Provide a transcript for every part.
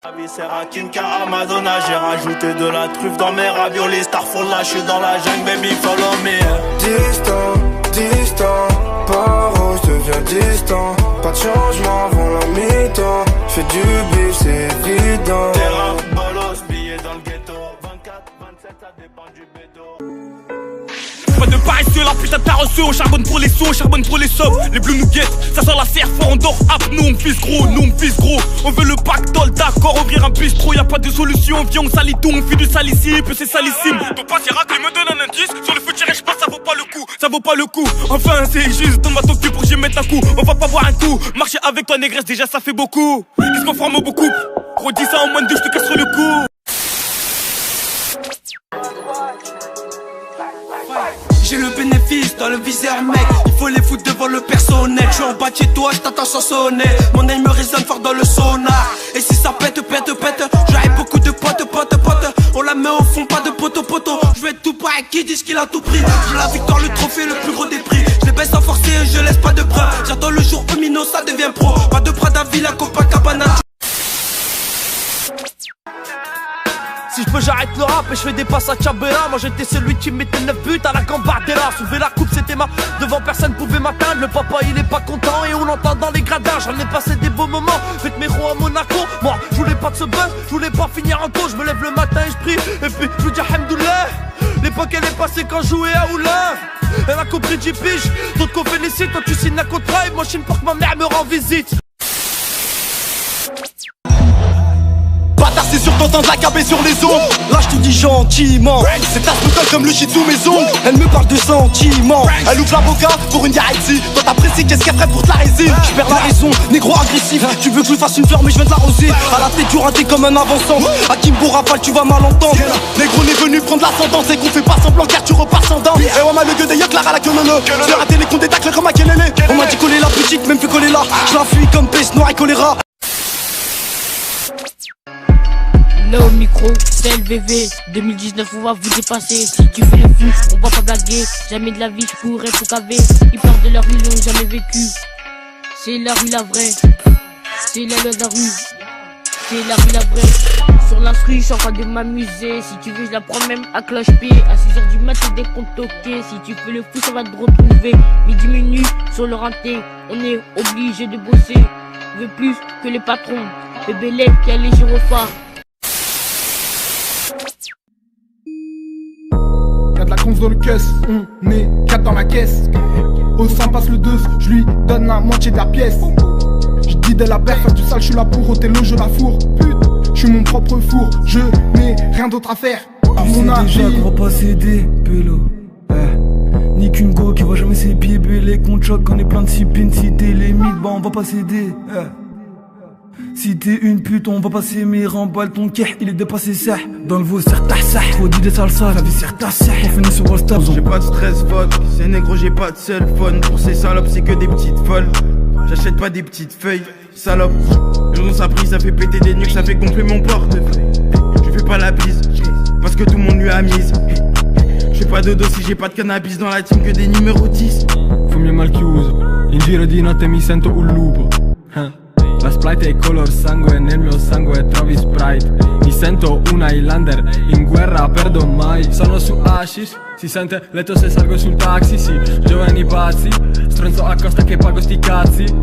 La vie c'est Rakim car Madonna. J'ai rajouté de la truffe dans mes raviolis. Starfall là, j'suis dans la jungle, baby follow me. Distant, paro, j'deviens distant. Pas de changement avant la mi-temps. J'fais du bif, c'est évident. Terrain, bolos, billets dans le ghetto. 24, 27, ça dépend du bédo. Pas de paresseux, la putain de carrosseux. On charbonne pour les sous, on charbonne pour les sommes. Les bleus nous guettent, ça sent la serre fort, on dort hap. Nous on fils gros, On veut le pactole, d'accord, ouvrir un bistrot. Y'a pas de solution, viens on salit tout. On fait du salissime, c'est salissime. Ton pote il racle, il me donne un indice. Sur le feu tiré, j'passe, ça vaut pas le coup. Ça vaut pas le coup, enfin c'est juste. Donne-moi ton cul pour que j'y mette un coup. On va pas boire un coup, marcher avec toi négresse déjà ça fait beaucoup. Qu'est-ce qu'on forme beaucoup? Redis ça en moins de deux, j'te casserai le cou. J'ai le bénéfice dans le viseur mec. Il faut les foutre devant le personnel. Je suis en bas de chez toi, je t'attends sans sonner. Mon œil me résonne fort dans le sonar. Et si ça pète, j'arrive beaucoup de potes. On la met au fond, pas de poteau. Je vais être tout pareil, qui disent qu'il a tout pris. Je veux la victoire, le trophée, le plus gros des prix. Je les baisse sans forcer, je laisse pas de bras. J'attends le jour où Mino, ça devient pro. Pas de Prada, Villa, Copacabana. Si je peux j'arrête le rap et je fais des passes à Tchabela. Moi j'étais celui qui mettait 9 buts à la Gambardella. Soulever la coupe c'était ma, devant personne pouvait m'atteindre. Le papa il est pas content et on l'entend dans les gradins. J'en ai passé des beaux moments, faites mes ronds à Monaco. Moi je voulais pas de ce buzz, je voulais pas finir en taux. Je me lève le matin et je prie, et puis je vous dis Alhamdoulilah. L'époque elle est passée quand je jouais à Oula. Elle a compris 10 piges, d'autres qu'on félicite. Toi tu signes un contrat et moi je signe pour que ma mère me rend visite. Bâtard c'est sûr t'entends de la cabée sur les ongles. Là je te dis gentiment, c'est ta bouteille comme le shit sous mes ongles. Elle me parle de sentiments, elle ouvre la boca pour une Yahaiti. Toi t'apprécies qu'est-ce qu'elle ferait pour de la résine. Je perds la raison, négro agressif. Tu veux que je lui fasse une fleur mais je viens de l'arroser. À la tête du raté comme un avançant. À Kimbo Rafale tu vas mal entendre. Négro n'est venu prendre l'ascendance et qu'on fait pas semblant car tu repars sans dents. Et ouais ma le gueule des y'a à la queue nono. Je vais rater les comptes des tacles comme à Kelele. On m'a dit coller la petite, même fait coller là. Je la fuis comme peste noire et choléra. Là au micro, c'est LVV 2019 on va vous dépasser. Si tu fais le fou, on va pas blaguer. Jamais de la vie je pourrais tout caver. Ils parlent de leur rue, ils l'ont jamais vécu. C'est la rue la vraie. C'est la loi de la rue. C'est la rue la vraie. Sur l'instru, je suis en train de m'amuser. Si tu veux, je la prends même à cloche-pied. À 6h du matin, dès qu'on toquait. Si tu fais le fou, ça va te retrouver. Midi minute, sur le rinté. On est obligé de bosser. On veut plus que les patrons. Bébé lait qui a les gyrophares. Y'a de la conf dans le caisse, on est 4 dans la caisse. Au sein passe le 2, je lui donne la moitié de la pièce. Je dis de la paire, faire du sale, je suis là pour ôter l'eau, je la fourre. Putain, je suis mon propre four, je n'ai rien d'autre à faire. À mon avis, déjà qu'on va pas céder, pélo. Ni qu'une go qui va jamais s'épier, les comptes choc, on est plein de sipines. Si t'es les mythes, bah on va pas céder. Si t'es une pute, on va passer mes remballes. Ton keh, il est dépassé ça. Dans le veau, serre ta sac. Trop dit des salsa, la vie serre ta sac. On finit sur Wallstar. J'ai pas de stress, fuck. C'est négro, j'ai pas de cell phone. Pour ces salopes, c'est que des petites folles. J'achète pas des petites feuilles, salope. Le nom ça pris, ça fait péter des nuques, ça fait gonfler mon portefeuille. Je fais pas la bise, parce que tout le monde lui a mise. Je fais pas dodo si j'ai pas de cannabis dans la team que des numéros 10. Fummi mal chiuso, in giro di notte mi sento un lupo. La Sprite è color sangue, nel mio sangue trovi Sprite. Mi sento un Highlander, in guerra perdo mai. Sono su hashish, si sente letto se salgo sul taxi, sì. Giovani pazzi, stronzo a costa che pago sti cazzi.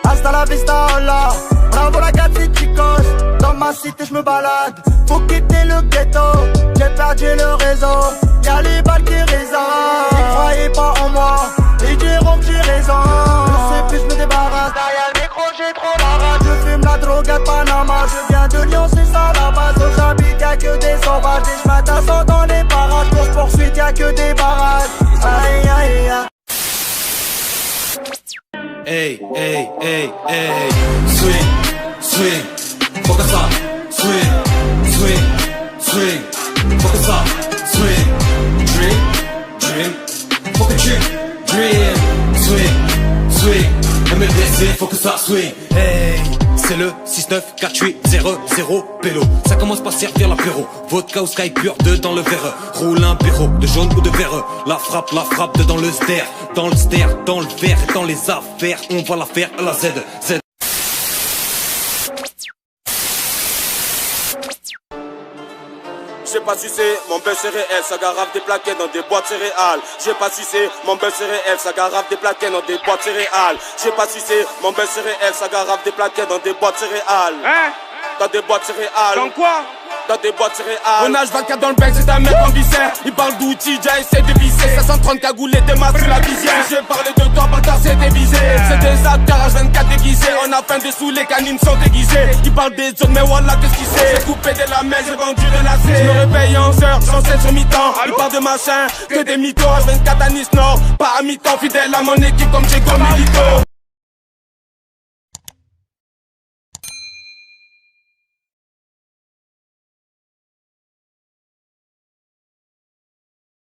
Hasta la vista, hola. Bravo ragazzi chicos, dans ma cité je me balade. Faut quitter le ghetto, j'ai perdu le réseau. Y'a les balles qui résonnent, ils croyaient pas en moi. Ils diront que j'ai raison. Je sais plus, je me débarrasse. Derrière le micro, j'ai trop la rage. Je fume la drogue à Panama. Je viens de Lyon, c'est ça la base. Où j'habite, y'a que des sauvages. Et je m'attasse dans les parages. Course poursuite, y'a que des barrages. Aïe, aïe, aïe. Hey, hey, hey, hey. Swing, swing. Focus up. Swing, swing, swing. Focus up. Swing. Drink, drink. Focus drink. Dream, swing, swing, MLDC, focus up, swing. Hey, C'est le 6-9-4-8-0-0 pélo. Ça commence par servir l'apéro. Vodka ou Sky pur, deux dans le verre. Roule un péro, de jaune ou de vert. La frappe, dans le ster. Dans le ster, dans le verre, dans les affaires. On va la faire à la Z. J'ai pas sucé, mon buzz c'est réel, ça garave des plaquettes dans des boîtes céréales. J'ai pas sucé, mon buzz c'est réel, ça garave des plaquettes dans des boîtes céréales. J'ai pas sucé, mon buzz c'est réel, ça garave des plaquettes dans des boîtes céréales. Hein? Dans des boîtes céréales. Dans quoi? Dans des boîtes céréales. On nage 24 dans le bec, c'est un mec en viscère. Il parle d'outils, déjà essaie de visser. 530 cagoulés, des masses sur la visière. J'ai parlé de toi, bâtard, c'est dévisé. C'est des acteurs, 24 déguisés. On a faim dessous, les canines sont déguisées. Il parle des zones, mais voilà, qu'est-ce qu'il sait? J'ai coupé de la mer, j'ai vendu de la C. Je me réveille en heure, j'enseigne sur mi-temps. Il parle de machin, que des mythos. 24 à Nice Nord, pas à mi-temps. Fidèle à mon équipe comme Diego Milito.